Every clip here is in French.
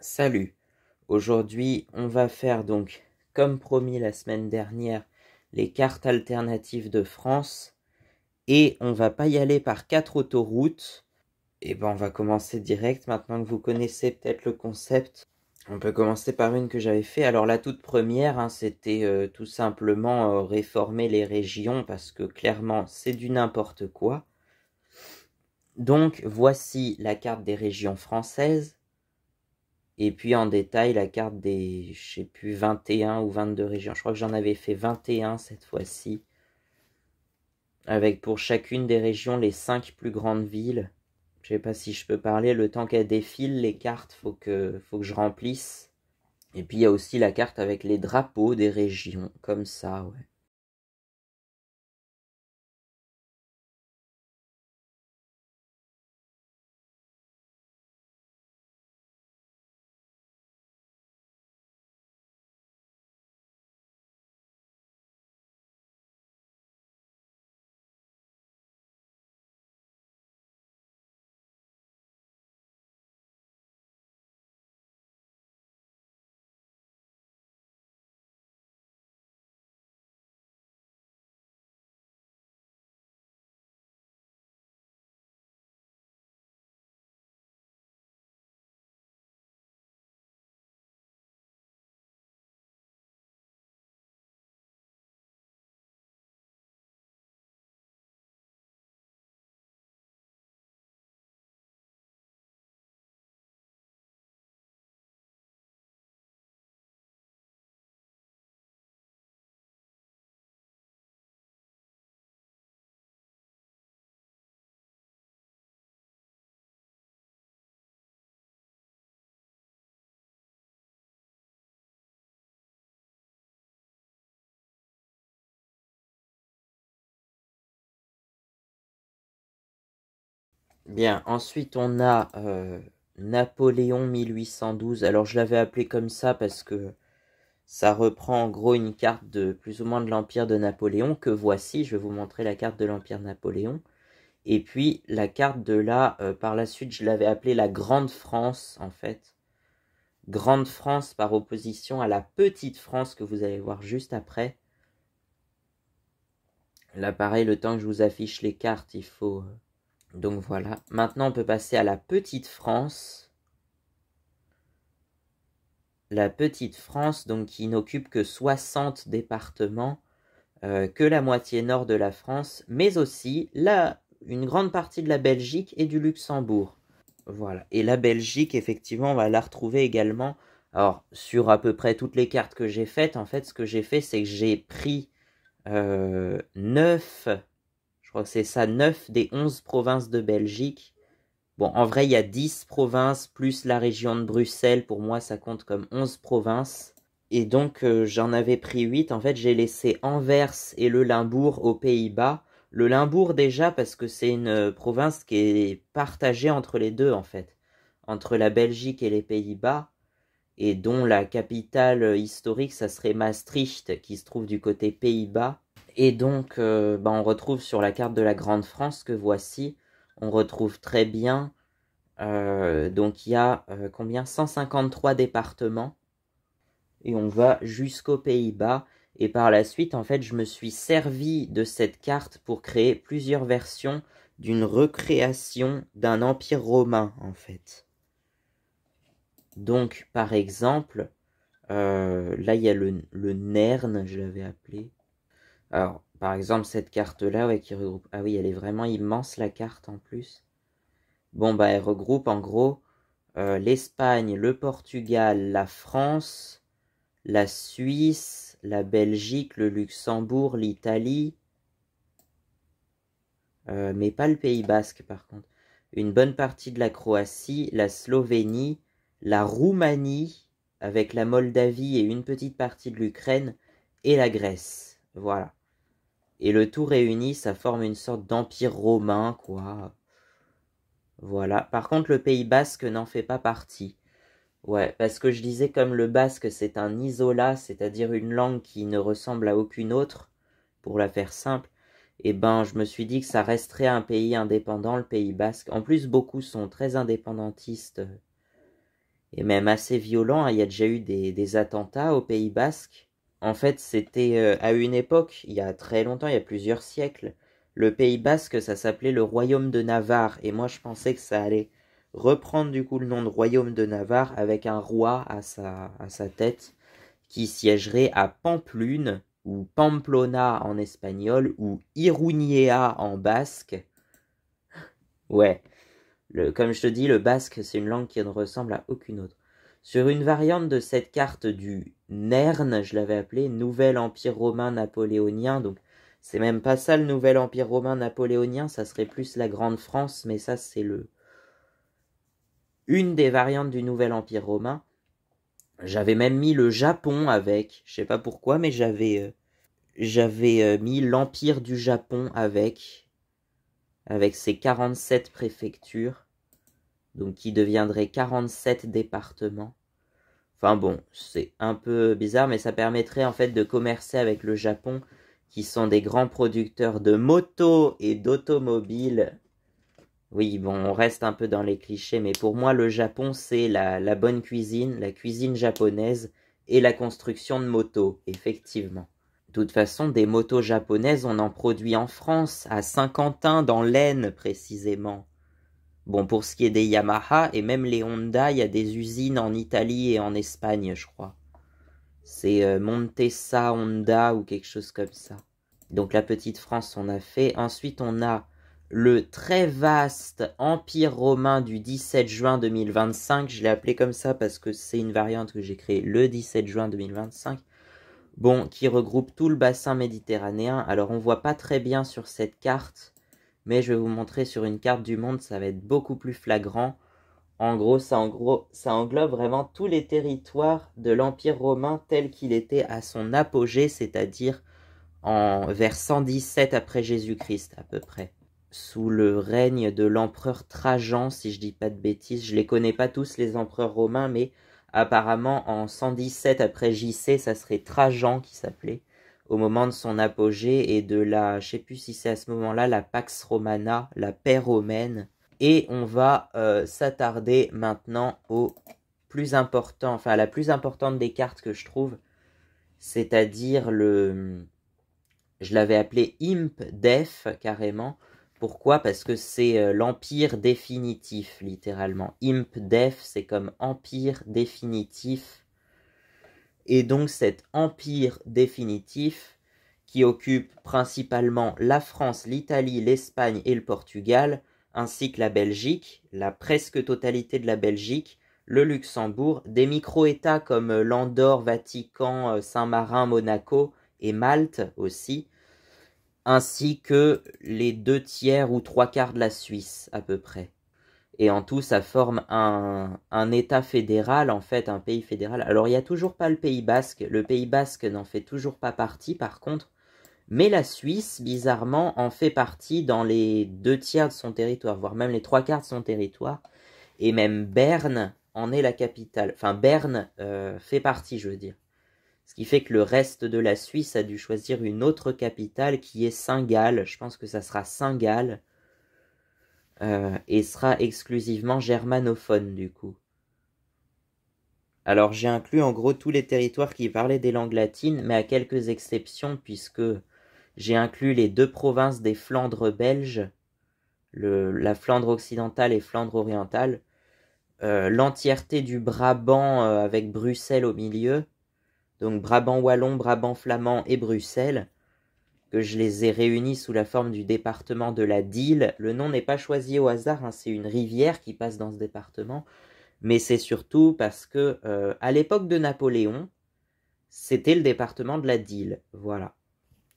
Salut, aujourd'hui on va faire donc, comme promis la semaine dernière, les cartes alternatives de France et on va pas y aller par 4 autoroutes. Et ben on va commencer direct maintenant que vous connaissez peut-être le concept. On peut commencer par une que j'avais fait. Alors la toute première, c'était tout simplement réformer les régions parce que clairement c'est du n'importe quoi. Donc voici la carte des régions françaises. Et puis en détail, la carte des, je sais plus, 21 ou 22 régions. Je crois que j'en avais fait 21 cette fois-ci. Avec pour chacune des régions les 5 plus grandes villes. Je sais pas si je peux parler, le temps qu'elles défilent, les cartes, faut que je remplisse. Et puis il y a aussi la carte avec les drapeaux des régions, comme ça, ouais. Bien, ensuite on a Napoléon 1812. Alors je l'avais appelé comme ça parce que ça reprend en gros une carte de plus ou moins de l'Empire de Napoléon que voici. Je vais vous montrer la carte de l'Empire de Napoléon. Et puis la carte de là, par la suite, je l'avais appelée la Grande France, en fait. Grande France par opposition à la Petite France que vous allez voir juste après. Là, pareil, le temps que je vous affiche les cartes, il faut... Donc voilà. Maintenant, on peut passer à la Petite France. La Petite France, donc qui n'occupe que 60 départements, que la moitié nord de la France, mais aussi une grande partie de la Belgique et du Luxembourg. Voilà. Et la Belgique, effectivement, on va la retrouver également. Alors, sur à peu près toutes les cartes que j'ai faites, en fait, ce que j'ai fait, c'est que j'ai pris 9, je crois que c'est ça, 9 des 11 provinces de Belgique. Bon, en vrai, il y a 10 provinces, plus la région de Bruxelles. Pour moi, ça compte comme 11 provinces. Et donc, j'en avais pris 8. En fait, j'ai laissé Anvers et le Limbourg aux Pays-Bas. Le Limbourg, déjà, parce que c'est une province qui est partagée entre les deux, en fait. Entre la Belgique et les Pays-Bas. Et dont la capitale historique, ça serait Maastricht, qui se trouve du côté Pays-Bas. Et donc, on retrouve sur la carte de la Grande France que voici, on retrouve très bien, donc il y a combien 153 départements, et on va jusqu'aux Pays-Bas. Et par la suite, en fait, je me suis servi de cette carte pour créer plusieurs versions d'une recréation d'un empire romain, en fait. Donc, par exemple, là, il y a le Nerne, je l'avais appelé. Alors, par exemple, cette carte-là, ouais, qui regroupe... Ah oui, elle est vraiment immense, la carte, en plus. Bon, bah, elle regroupe, en gros, l'Espagne, le Portugal, la France, la Suisse, la Belgique, le Luxembourg, l'Italie, mais pas le Pays Basque, par contre. Une bonne partie de la Croatie, la Slovénie, la Roumanie, avec la Moldavie et une petite partie de l'Ukraine, et la Grèce. Voilà. Et le tout réuni, ça forme une sorte d'empire romain, quoi. Voilà. Par contre, le Pays Basque n'en fait pas partie. Ouais, parce que je disais comme le basque, c'est un isolat, c'est-à-dire une langue qui ne ressemble à aucune autre, pour la faire simple, et ben je me suis dit que ça resterait un pays indépendant, le Pays Basque. En plus, beaucoup sont très indépendantistes et même assez violent, hein. Il y a déjà eu des attentats au Pays Basque. En fait, c'était à une époque, il y a très longtemps, il y a plusieurs siècles, le Pays Basque, ça s'appelait le Royaume de Navarre, et moi je pensais que ça allait reprendre du coup le nom de Royaume de Navarre avec un roi à sa tête qui siégerait à Pamplune, ou Pamplona en espagnol, ou Iruñea en basque. Ouais, comme je te dis, le basque, c'est une langue qui ne ressemble à aucune autre. Sur une variante de cette carte du NERN, je l'avais appelé Nouvel Empire romain napoléonien, donc c'est même pas ça le Nouvel Empire romain napoléonien, ça serait plus la Grande France, mais ça c'est une des variantes du Nouvel Empire romain. J'avais même mis le Japon avec, je sais pas pourquoi, mais j'avais mis l'Empire du Japon avec ses 47 préfectures, donc qui deviendraient 47 départements. Enfin bon, c'est un peu bizarre, mais ça permettrait en fait de commercer avec le Japon, qui sont des grands producteurs de motos et d'automobiles. Oui, bon, on reste un peu dans les clichés, mais pour moi, le Japon, c'est la bonne cuisine, la cuisine japonaise et la construction de motos, effectivement. De toute façon, des motos japonaises, on en produit en France, à Saint-Quentin, dans l'Aisne, précisément. Bon, pour ce qui est des Yamaha, et même les Honda, il y a des usines en Italie et en Espagne, je crois. C'est Montesa Honda ou quelque chose comme ça. Donc la petite France, on a fait. Ensuite, on a le très vaste Empire romain du 17 juin 2025. Je l'ai appelé comme ça parce que c'est une variante que j'ai créée le 17 juin 2025. Bon, qui regroupe tout le bassin méditerranéen. Alors, on voit pas très bien sur cette carte, mais je vais vous montrer sur une carte du monde, ça va être beaucoup plus flagrant. En gros, ça englobe vraiment tous les territoires de l'Empire romain tel qu'il était à son apogée, c'est-à-dire vers 117 après Jésus-Christ à peu près. Sous le règne de l'empereur Trajan, si je dis pas de bêtises. Je les connais pas tous les empereurs romains, mais apparemment en 117 après JC, ça serait Trajan qui s'appelait, au moment de son apogée et de la, je sais plus si c'est à ce moment-là, la Pax Romana, la paix romaine. Et on va s'attarder maintenant au plus important, enfin à la plus importante des cartes que je trouve, c'est-à-dire je l'avais appelé Imp Def carrément. Pourquoi? Parce que c'est l'empire définitif, littéralement. Imp Def, c'est comme empire définitif. Et donc cet empire définitif, qui occupe principalement la France, l'Italie, l'Espagne et le Portugal, ainsi que la Belgique, la presque totalité de la Belgique, le Luxembourg, des micro-États comme l'Andorre, Vatican, Saint-Marin, Monaco et Malte aussi, ainsi que les 2/3 ou 3/4 de la Suisse à peu près. Et en tout, ça forme un État fédéral, en fait, un pays fédéral. Alors, il n'y a toujours pas le Pays Basque. Le Pays Basque n'en fait toujours pas partie, par contre. Mais la Suisse, bizarrement, en fait partie dans les 2/3 de son territoire, voire même les 3/4 de son territoire. Et même Berne en est la capitale. Enfin, Berne fait partie, je veux dire. Ce qui fait que le reste de la Suisse a dû choisir une autre capitale qui est Saint-Gall. Je pense que ça sera Saint-Gall. Et sera exclusivement germanophone du coup. Alors j'ai inclus en gros tous les territoires qui parlaient des langues latines, mais à quelques exceptions, puisque j'ai inclus les 2 provinces des Flandres belges, la Flandre occidentale et Flandre orientale, l'entièreté du Brabant avec Bruxelles au milieu, donc Brabant wallon, Brabant flamand et Bruxelles, que je les ai réunis sous la forme du département de la Dyle. Le nom n'est pas choisi au hasard, hein, c'est une rivière qui passe dans ce département, mais c'est surtout parce que à l'époque de Napoléon, c'était le département de la Dyle, voilà.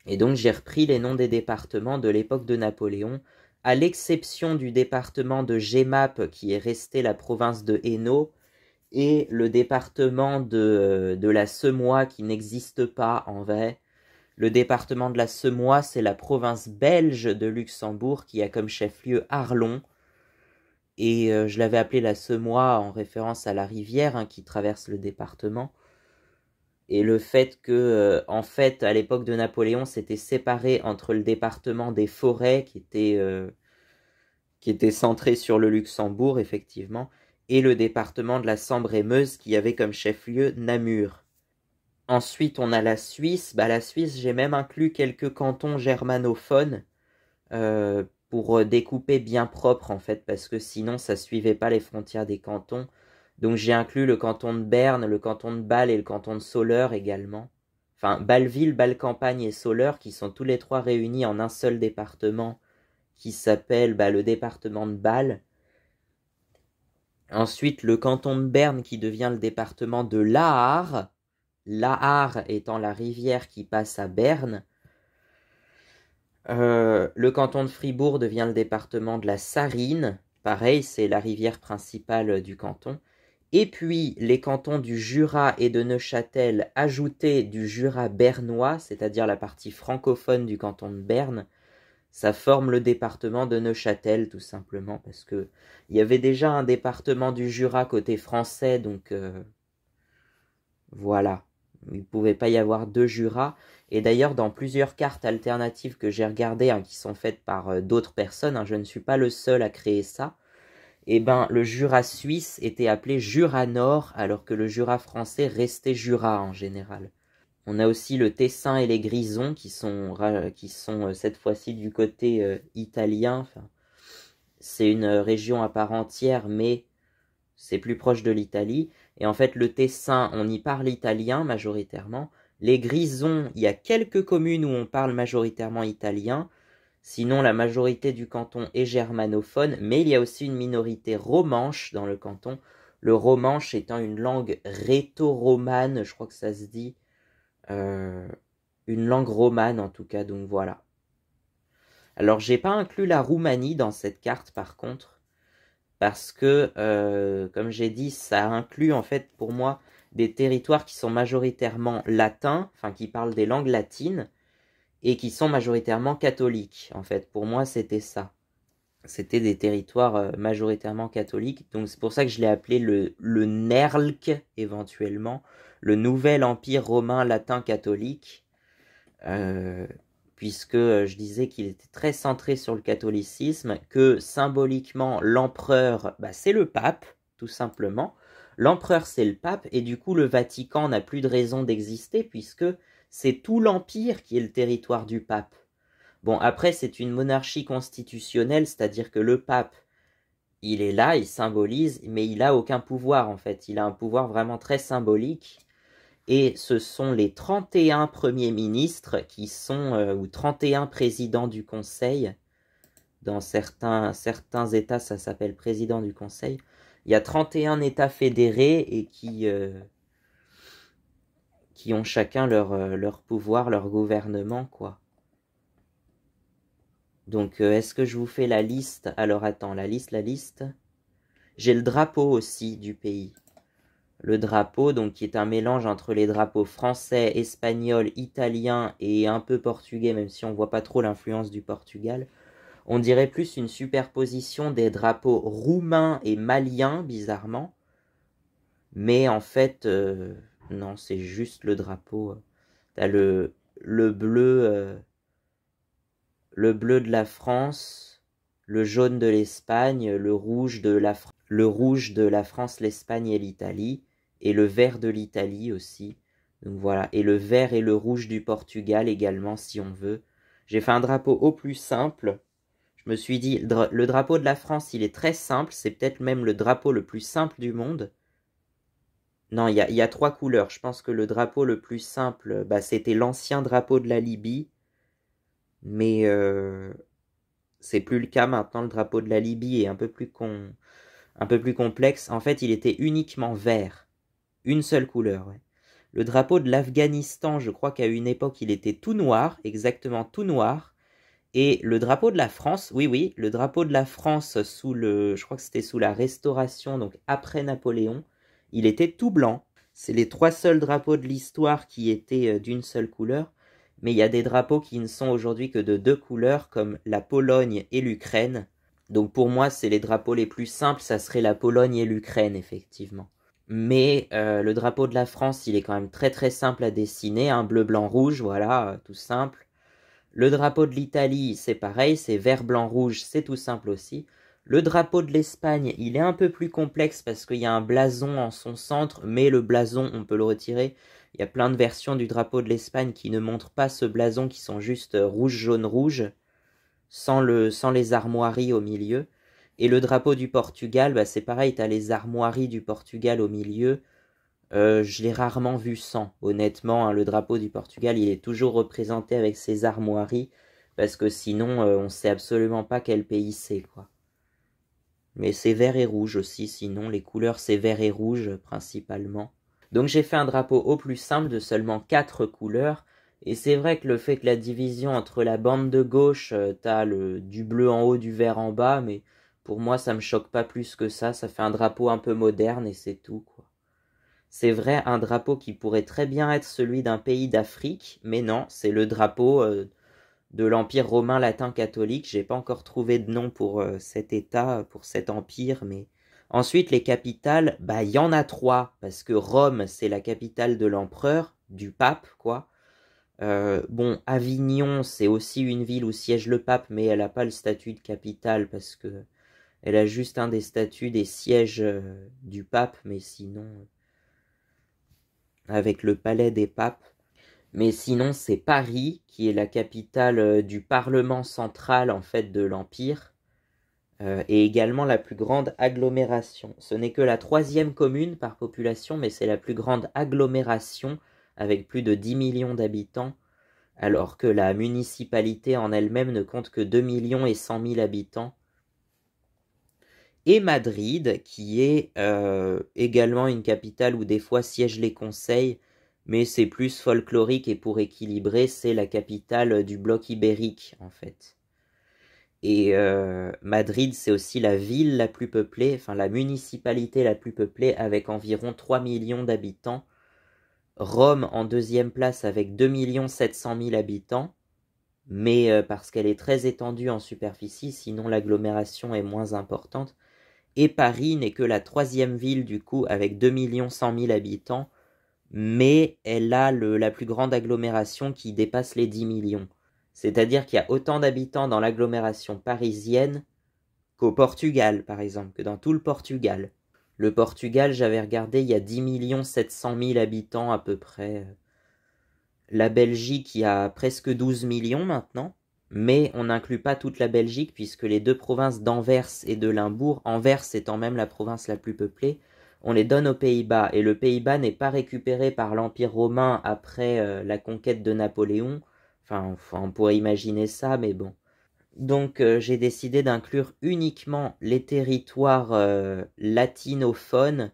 Et donc j'ai repris les noms des départements de l'époque de Napoléon, à l'exception du département de Jemmapes qui est resté la province de Hainaut, et le département de la Semois qui n'existe pas en vrai. Le département de la Semois, c'est la province belge de Luxembourg qui a comme chef-lieu Arlon. Et je l'avais appelé la Semois en référence à la rivière hein, qui traverse le département. Et le fait que, en fait, à l'époque de Napoléon, c'était séparé entre le département des Forêts qui était centré sur le Luxembourg, effectivement, et le département de la Sambre-et-Meuse qui avait comme chef-lieu Namur. Ensuite, on a la Suisse. La Suisse, j'ai même inclus quelques cantons germanophones pour découper bien propre, en fait, parce que sinon, ça suivait pas les frontières des cantons. Donc, j'ai inclus le canton de Berne, le canton de Bâle et le canton de Soleure également. Enfin, Bâle-Ville, Bâle-Campagne et Soleure, qui sont tous les trois réunis en un seul département, qui s'appelle le département de Bâle. Ensuite, le canton de Berne, qui devient le département de l'Aar, l'Aar étant la rivière qui passe à Berne. Le canton de Fribourg devient le département de la Sarine. Pareil, c'est la rivière principale du canton. Et puis, les cantons du Jura et de Neuchâtel ajoutés du Jura bernois, c'est-à-dire la partie francophone du canton de Berne, ça forme le département de Neuchâtel, tout simplement, parce que il y avait déjà un département du Jura côté français, donc voilà. Il ne pouvait pas y avoir deux Jura. Et d'ailleurs, dans plusieurs cartes alternatives que j'ai regardées, qui sont faites par d'autres personnes, je ne suis pas le seul à créer ça, le Jura suisse était appelé Jura Nord, alors que le Jura français restait Jura en général. On a aussi le Tessin et les Grisons, qui sont cette fois-ci du côté italien. Enfin, c'est une région à part entière, mais c'est plus proche de l'Italie. Et en fait, le Tessin, on y parle italien majoritairement. Les Grisons, il y a quelques communes où on parle majoritairement italien. Sinon, la majorité du canton est germanophone, mais il y a aussi une minorité romanche dans le canton. Le romanche étant une langue rhéto-romane, je crois que ça se dit. Une langue romane en tout cas, donc voilà. Alors, j'ai pas inclus la Roumanie dans cette carte par contre, parce que, comme j'ai dit, ça inclut en fait pour moi des territoires qui sont majoritairement latins, enfin qui parlent des langues latines, et qui sont majoritairement catholiques. En fait, pour moi, c'était ça. C'était des territoires majoritairement catholiques, donc c'est pour ça que je l'ai appelé le NERLC, éventuellement, le Nouvel Empire Romain Latin Catholique, puisque je disais qu'il était très centré sur le catholicisme, que symboliquement, l'empereur, c'est le pape, tout simplement. L'empereur, c'est le pape, et du coup, le Vatican n'a plus de raison d'exister, puisque c'est tout l'empire qui est le territoire du pape. Bon, après, c'est une monarchie constitutionnelle, c'est-à-dire que le pape, il est là, il symbolise, mais il n'a aucun pouvoir, en fait. Il a un pouvoir vraiment très symbolique. Et ce sont les 31 premiers ministres qui sont, ou 31 présidents du Conseil. Dans certains États, ça s'appelle président du Conseil. Il y a 31 États fédérés et qui ont chacun leur pouvoir, leur gouvernement, quoi. Donc, est-ce que je vous fais la liste? Alors, attends, la liste. J'ai le drapeau aussi du pays. Le drapeau, donc, qui est un mélange entre les drapeaux français, espagnol, italien et un peu portugais, même si on voit pas trop l'influence du Portugal. On dirait plus une superposition des drapeaux roumains et maliens, bizarrement. Mais en fait, non, c'est juste le drapeau. T'as le bleu... le bleu de la France, le jaune de l'Espagne, le rouge de la France, l'Espagne et l'Italie, et le vert de l'Italie aussi. Donc voilà, et le vert et le rouge du Portugal également si on veut. J'ai fait un drapeau au plus simple. Je me suis dit, le drapeau de la France, il est très simple, c'est peut-être même le drapeau le plus simple du monde. Non, il y a 3 couleurs. Je pense que le drapeau le plus simple, c'était l'ancien drapeau de la Libye. Mais c'est plus le cas maintenant. Le drapeau de la Libye est un peu plus complexe. En fait, il était uniquement vert. Une seule couleur. Ouais. Le drapeau de l'Afghanistan, je crois qu'à une époque, il était tout noir, exactement tout noir. Et le drapeau de la France, oui, le drapeau de la France je crois que c'était sous la Restauration, donc après Napoléon, il était tout blanc. C'est les 3 seuls drapeaux de l'histoire qui étaient d'une seule couleur. Mais il y a des drapeaux qui ne sont aujourd'hui que de 2 couleurs, comme la Pologne et l'Ukraine. Donc pour moi, c'est les drapeaux les plus simples, ça serait la Pologne et l'Ukraine, effectivement. Mais le drapeau de la France, il est quand même très très simple à dessiner, un bleu, blanc, rouge, voilà, tout simple. Le drapeau de l'Italie, c'est pareil, c'est vert, blanc, rouge, c'est tout simple aussi. Le drapeau de l'Espagne, il est un peu plus complexe parce qu'il y a un blason en son centre, mais le blason, on peut le retirer. Il y a plein de versions du drapeau de l'Espagne qui ne montrent pas ce blason, qui sont juste rouge, jaune, rouge, sans les armoiries au milieu. Et le drapeau du Portugal, bah c'est pareil, tu as les armoiries du Portugal au milieu. Je l'ai rarement vu sans, honnêtement, hein, le drapeau du Portugal, il est toujours représenté avec ses armoiries, parce que sinon, on sait absolument pas quel pays c'est, quoi. Mais c'est vert et rouge aussi, sinon, les couleurs c'est vert et rouge, principalement. Donc j'ai fait un drapeau au plus simple de seulement 4 couleurs, et c'est vrai que le fait que la division entre la bande de gauche, t'as du bleu en haut, du vert en bas, mais pour moi ça me choque pas plus que ça fait un drapeau un peu moderne et c'est tout, quoi. C'est vrai, un drapeau qui pourrait très bien être celui d'un pays d'Afrique, mais non, c'est le drapeau de l'Empire romain latin catholique. J'ai pas encore trouvé de nom pour cet État, pour cet empire, mais... Ensuite, les capitales, bah, il y en a 3, parce que Rome, c'est la capitale de l'empereur, du pape, quoi. Bon, Avignon, c'est aussi une ville où siège le pape, mais elle n'a pas le statut de capitale, parce que elle a juste un des statuts des sièges du pape, mais sinon... avec le palais des papes. Mais sinon, c'est Paris, qui est la capitale du Parlement central, en fait, de l'Empire, et également la plus grande agglomération. Ce n'est que la 3e commune par population, mais c'est la plus grande agglomération, avec plus de 10 millions d'habitants, alors que la municipalité en elle-même ne compte que 2 millions et 100 000 habitants. Et Madrid, qui est également une capitale où des fois siègent les conseils, mais c'est plus folklorique et pour équilibrer, c'est la capitale du bloc ibérique, en fait. Et Madrid, c'est aussi la ville la plus peuplée, enfin la municipalité la plus peuplée, avec environ 3 millions d'habitants. Rome en 2e place avec 2 700 000 habitants, mais parce qu'elle est très étendue en superficie, sinon l'agglomération est moins importante. Et Paris n'est que la 3e ville du coup avec 2 100 000 habitants, mais elle a la plus grande agglomération qui dépasse les 10 millions. C'est-à-dire qu'il y a autant d'habitants dans l'agglomération parisienne qu'au Portugal, par exemple, que dans tout le Portugal. Le Portugal, j'avais regardé, il y a 10 700 000 habitants à peu près. La Belgique, il y a presque 12 millions maintenant. Mais on n'inclut pas toute la Belgique puisque les 2 provinces d'Anvers et de Limbourg, Anvers étant même la province la plus peuplée, on les donne aux Pays-Bas. Et le Pays-Bas n'est pas récupéré par l'Empire romain après la conquête de Napoléon. Enfin, on pourrait imaginer ça, mais bon. Donc j'ai décidé d'inclure uniquement les territoires latinophones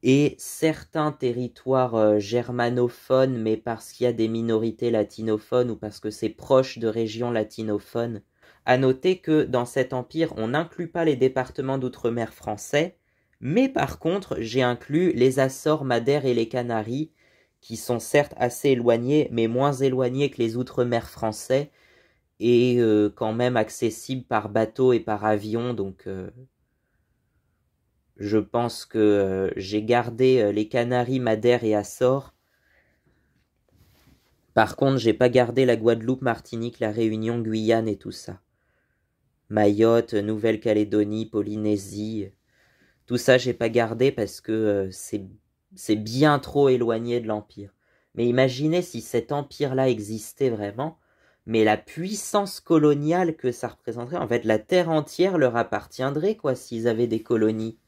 et certains territoires germanophones, mais parce qu'il y a des minorités latinophones ou parce que c'est proche de régions latinophones. À noter que dans cet empire, on n'inclut pas les départements d'outre-mer français, mais par contre, j'ai inclus les Açores, Madère et les Canaries, qui sont certes assez éloignés, mais moins éloignés que les outre-mer français, et quand même accessibles par bateau et par avion, donc... je pense que j'ai gardé les Canaries, Madère et Açores. Par contre, j'ai pas gardé la Guadeloupe, Martinique, la Réunion, Guyane et tout ça. Mayotte, Nouvelle-Calédonie, Polynésie. Tout ça, j'ai pas gardé parce que c'est bien trop éloigné de l'Empire. Mais imaginez si cet empire-là existait vraiment, mais la puissance coloniale que ça représenterait, en fait, la terre entière leur appartiendrait, quoi, s'ils avaient des colonies.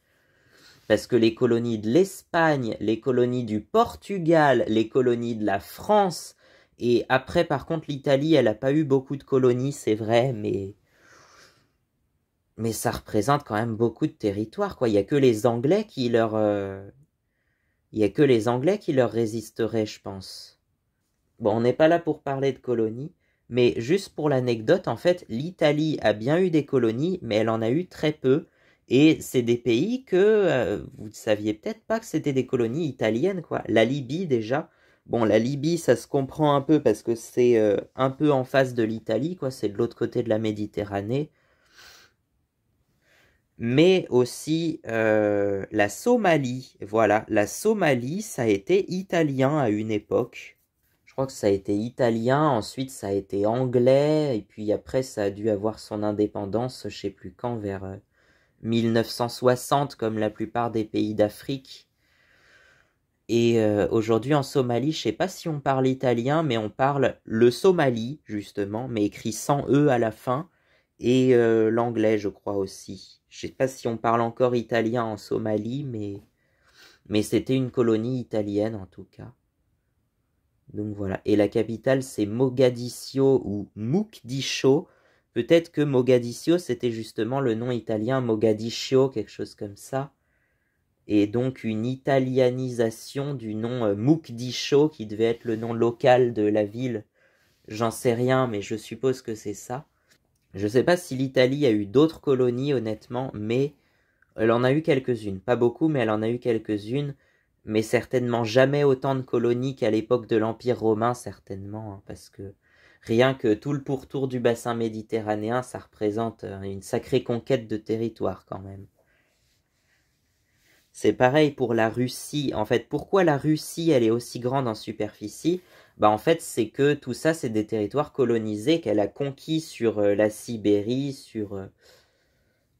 Parce que les colonies de l'Espagne, les colonies du Portugal, les colonies de la France, et après par contre l'Italie, elle n'a pas eu beaucoup de colonies, c'est vrai, mais ça représente quand même beaucoup de territoire, quoi. Il n'y a que les Anglais qui leur... il y a que les Anglais qui leur résisteraient, je pense. Bon, on n'est pas là pour parler de colonies, mais juste pour l'anecdote, en fait, l'Italie a bien eu des colonies, mais elle en a eu très peu. Et c'est des pays que vous ne saviez peut-être pas que c'était des colonies italiennes, quoi. La Libye, déjà. Bon, la Libye, ça se comprend un peu parce que c'est un peu en face de l'Italie, quoi. C'est de l'autre côté de la Méditerranée. Mais aussi la Somalie. Voilà, la Somalie, ça a été italien à une époque. Je crois que ça a été italien, ensuite ça a été anglais, et puis après ça a dû avoir son indépendance, je sais plus quand, vers 1960, comme la plupart des pays d'Afrique. Et aujourd'hui en Somalie, je sais pas si on parle italien, mais on parle le somali, justement, mais écrit sans E à la fin, et l'anglais, je crois aussi. Je sais pas si on parle encore italien en Somalie, mais c'était une colonie italienne en tout cas. Donc voilà. Et la capitale, c'est Mogadiscio ou Moukdisho. Peut-être que Mogadiscio, c'était justement le nom italien Mogadiscio, quelque chose comme ça. Et donc une italianisation du nom Moukdisho, qui devait être le nom local de la ville. J'en sais rien, mais je suppose que c'est ça. Je sais pas si l'Italie a eu d'autres colonies, honnêtement, mais elle en a eu quelques-unes. Pas beaucoup, mais elle en a eu quelques-unes. Mais certainement jamais autant de colonies qu'à l'époque de l'Empire romain, certainement, hein, parce que rien que tout le pourtour du bassin méditerranéen, ça représente une sacrée conquête de territoire quand même. C'est pareil pour la Russie. En fait, pourquoi la Russie, elle est aussi grande en superficie? Bah en fait, c'est que tout ça, c'est des territoires colonisés qu'elle a conquis sur la Sibérie, sur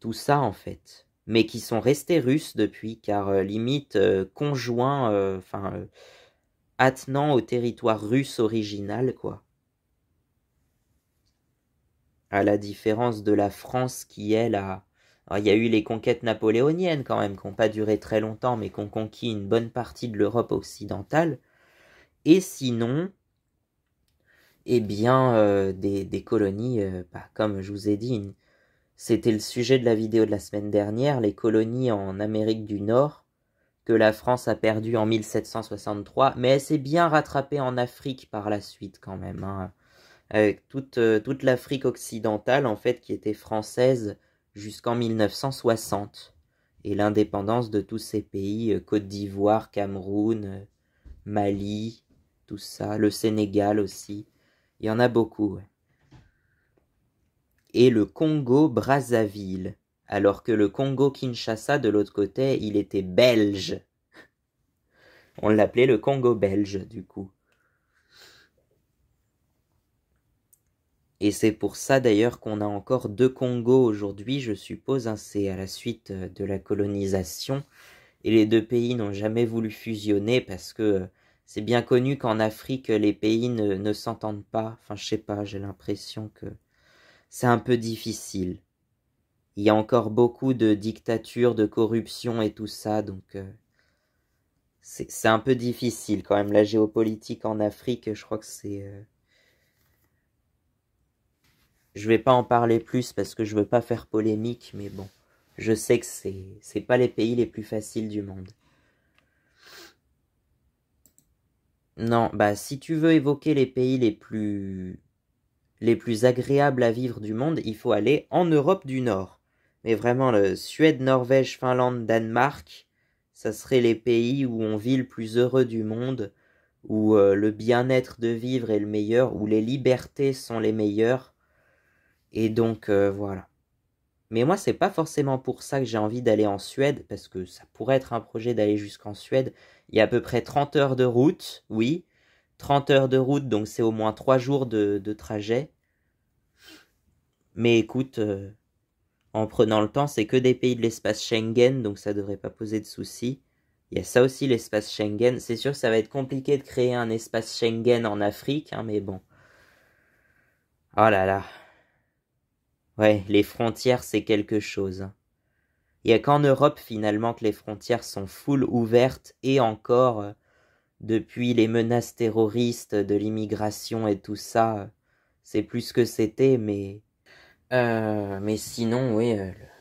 tout ça en fait. Mais qui sont restés russes depuis, car limite conjoints, attenant au territoire russe original, quoi. À la différence de la France qui, elle, a... Alors, il y a eu les conquêtes napoléoniennes quand même, qui n'ont pas duré très longtemps, mais qui ont conquis une bonne partie de l'Europe occidentale. Et sinon, eh bien, des colonies, comme je vous ai dit, c'était le sujet de la vidéo de la semaine dernière, les colonies en Amérique du Nord, que la France a perdu en 1763, mais elle s'est bien rattrapée en Afrique par la suite quand même, hein, avec toute l'Afrique occidentale en fait qui était française jusqu'en 1960, et l'indépendance de tous ces pays, Côte d'Ivoire, Cameroun, Mali, tout ça, le Sénégal aussi, il y en a beaucoup, ouais. Et le Congo-Brazzaville, alors que le Congo-Kinshasa de l'autre côté, il était belge. On l'appelait le Congo belge, du coup. Et c'est pour ça d'ailleurs qu'on a encore deux Congos aujourd'hui, je suppose, hein, c'est à la suite de la colonisation. Et les deux pays n'ont jamais voulu fusionner parce que c'est bien connu qu'en Afrique, les pays ne s'entendent pas. Enfin, je sais pas, j'ai l'impression que c'est un peu difficile. Il y a encore beaucoup de dictature, de corruption et tout ça, donc c'est un peu difficile quand même. La géopolitique en Afrique, je crois que c'est... Je vais pas en parler plus parce que je veux pas faire polémique, mais bon, je sais que c'est pas les pays les plus faciles du monde. Non, bah si tu veux évoquer les pays les plus agréables à vivre du monde, il faut aller en Europe du Nord. Mais vraiment, le Suède, Norvège, Finlande, Danemark, ça serait les pays où on vit le plus heureux du monde, où le bien-être de vivre est le meilleur, où les libertés sont les meilleures. Et donc voilà. Mais moi, c'est pas forcément pour ça que j'ai envie d'aller en Suède, parce que ça pourrait être un projet d'aller jusqu'en Suède. Il y a à peu près 30 heures de route, oui. 30 heures de route, donc c'est au moins 3 jours de trajet. Mais écoute, en prenant le temps, c'est que des pays de l'espace Schengen, donc ça devrait pas poser de soucis. Il y a ça aussi, l'espace Schengen. C'est sûr que ça va être compliqué de créer un espace Schengen en Afrique, hein, mais bon. Oh là là. Ouais, les frontières, c'est quelque chose, hein. Il n'y a qu'en Europe finalement que les frontières sont full ouvertes, et encore depuis les menaces terroristes, de l'immigration et tout ça, c'est plus ce que c'était, mais sinon oui,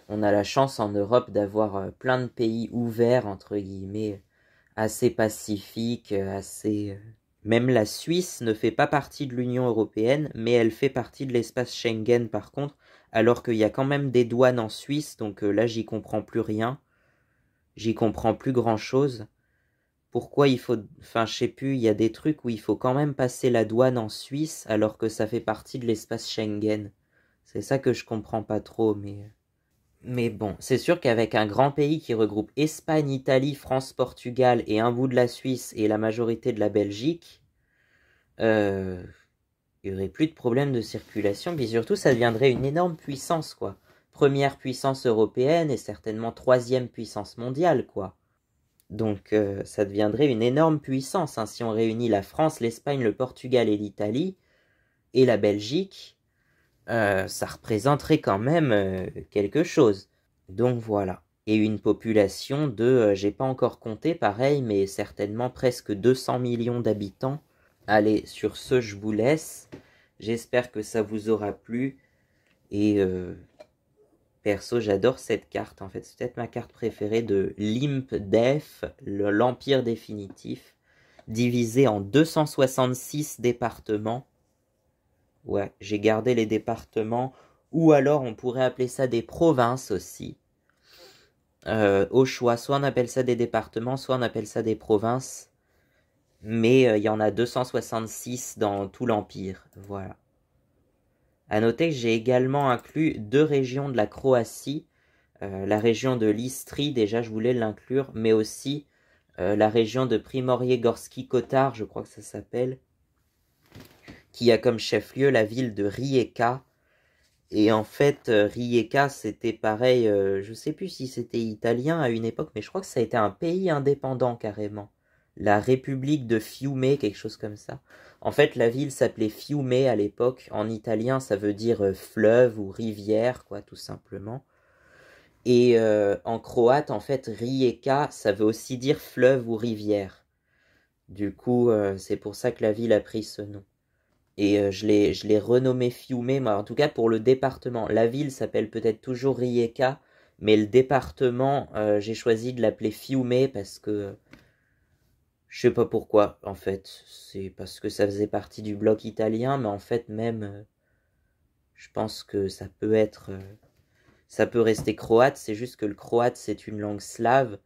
on a la chance en Europe d'avoir plein de pays ouverts entre guillemets, assez pacifiques, assez... Même la Suisse ne fait pas partie de l'Union européenne, mais elle fait partie de l'espace Schengen par contre, alors qu'il y a quand même des douanes en Suisse, donc là j'y comprends plus rien. J'y comprends plus grand-chose. Pourquoi il faut... Enfin, je sais plus, il y a des trucs où il faut quand même passer la douane en Suisse alors que ça fait partie de l'espace Schengen. C'est ça que je comprends pas trop, mais... Mais bon, c'est sûr qu'avec un grand pays qui regroupe Espagne, Italie, France, Portugal et un bout de la Suisse et la majorité de la Belgique, il n'y aurait plus de problème de circulation, puis surtout ça deviendrait une énorme puissance, quoi. Première puissance européenne et certainement troisième puissance mondiale, quoi. Donc ça deviendrait une énorme puissance, hein, si on réunit la France, l'Espagne, le Portugal et l'Italie, et la Belgique, ça représenterait quand même quelque chose. Donc voilà. Et une population de, j'ai pas encore compté pareil, mais certainement presque 200 millions d'habitants. Allez, sur ce, je vous laisse. J'espère que ça vous aura plu. Et perso, j'adore cette carte. En fait, c'est peut-être ma carte préférée de Limp Def, l'Empire définitif, divisé en 266 départements. Ouais, j'ai gardé les départements, ou alors on pourrait appeler ça des provinces aussi. Au choix, soit on appelle ça des départements, soit on appelle ça des provinces. Mais il y en a 266 dans tout l'Empire, voilà. À noter que j'ai également inclus 2 régions de la Croatie, la région de l'Istrie, déjà je voulais l'inclure, mais aussi la région de Primorje-Gorski Kotar, je crois que ça s'appelle, qui a comme chef-lieu la ville de Rijeka. Et en fait, Rijeka, c'était pareil, je sais plus si c'était italien à une époque, mais je crois que ça a été un pays indépendant carrément. La République de Fiume, quelque chose comme ça. En fait, la ville s'appelait Fiume à l'époque. En italien, ça veut dire fleuve ou rivière, quoi, tout simplement. Et en croate, en fait, Rijeka, ça veut aussi dire fleuve ou rivière. Du coup, c'est pour ça que la ville a pris ce nom. Et je l'ai renommé Fiume, moi, en tout cas pour le département. La ville s'appelle peut-être toujours Rijeka, mais le département, j'ai choisi de l'appeler Fiume parce que je sais pas pourquoi, en fait. C'est parce que ça faisait partie du bloc italien, mais en fait même, je pense que ça peut être, ça peut rester croate. C'est juste que le croate c'est une langue slave,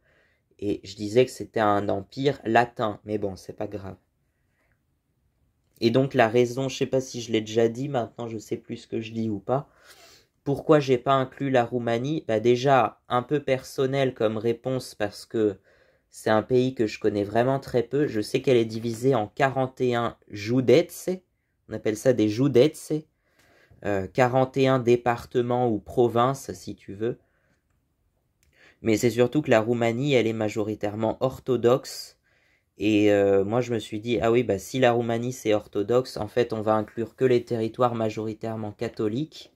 et je disais que c'était un empire latin, mais bon, c'est pas grave. Et donc la raison, je sais pas si je l'ai déjà dit, maintenant je sais plus ce que je dis ou pas. Pourquoi j'ai pas inclus la Roumanie? Bah déjà, un peu personnel comme réponse parce que c'est un pays que je connais vraiment très peu. Je sais qu'elle est divisée en 41 județe, on appelle ça des județe, 41 départements ou provinces si tu veux. Mais c'est surtout que la Roumanie, elle est majoritairement orthodoxe. Et moi je me suis dit, ah oui, bah si la Roumanie c'est orthodoxe, en fait on va inclure que les territoires majoritairement catholiques.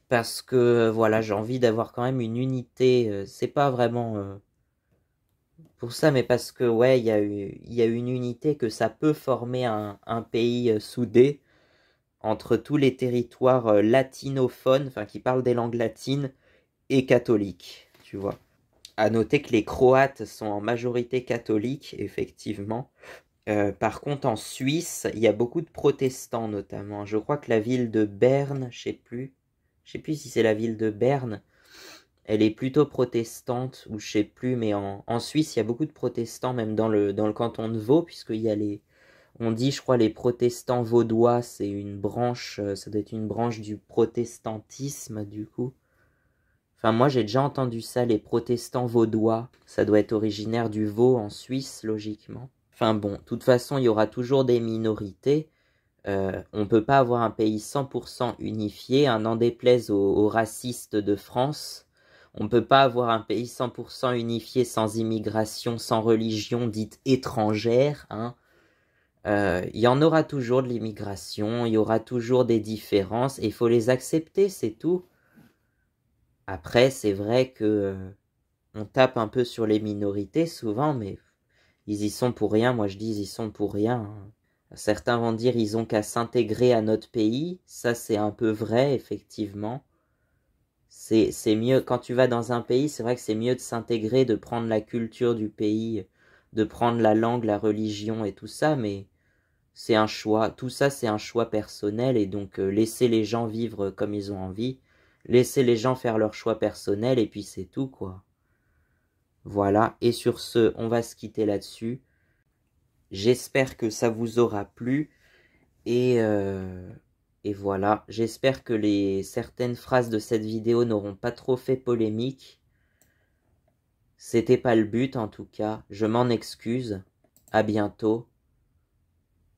Parce que voilà, j'ai envie d'avoir quand même une unité, c'est pas vraiment pour ça, mais parce que ouais, il y a une unité que ça peut former un pays soudé entre tous les territoires latinophones, enfin qui parlent des langues latines, et catholiques, tu vois. À noter que les Croates sont en majorité catholiques, effectivement. Par contre, en Suisse, il y a beaucoup de protestants, notamment. Je crois que la ville de Berne, je sais plus si c'est la ville de Berne, elle est plutôt protestante, ou je sais plus, mais en Suisse, il y a beaucoup de protestants, même dans le canton de Vaud, puisqu'il y a on dit, je crois, les protestants vaudois, c'est une branche, ça doit être une branche du protestantisme, du coup. Enfin, moi, j'ai déjà entendu ça, les protestants vaudois. Ça doit être originaire du Vaud, en Suisse, logiquement. Enfin bon, de toute façon, il y aura toujours des minorités. On ne peut pas avoir un pays 100% unifié, un n'en déplaise aux racistes de France. On ne peut pas avoir un pays 100% unifié sans immigration, sans religion dite étrangère. Hein. Il y en aura toujours de l'immigration, il y aura toujours des différences, et il faut les accepter, c'est tout. Après, c'est vrai que on tape un peu sur les minorités souvent, mais ils y sont pour rien. Moi, je dis ils y sont pour rien. Hein. Certains vont dire ils ont qu'à s'intégrer à notre pays. Ça, c'est un peu vrai, effectivement. C'est mieux, quand tu vas dans un pays, c'est vrai que c'est mieux de s'intégrer, de prendre la culture du pays, de prendre la langue, la religion et tout ça, mais c'est un choix. Tout ça, c'est un choix personnel, et donc laisser les gens vivre comme ils ont envie, laisser les gens faire leur choix personnel, et puis c'est tout, quoi. Voilà, et sur ce, on va se quitter là-dessus. J'espère que ça vous aura plu, et, et voilà. J'espère que certaines phrases de cette vidéo n'auront pas trop fait polémique. C'était pas le but en tout cas, je m'en excuse. À bientôt.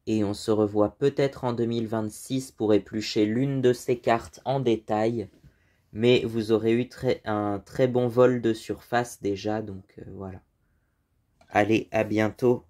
Et on se revoit peut-être en 2026 pour éplucher l'une de ces cartes en détail. Mais vous aurez eu un très bon vol de surface déjà, donc voilà. Allez, à bientôt.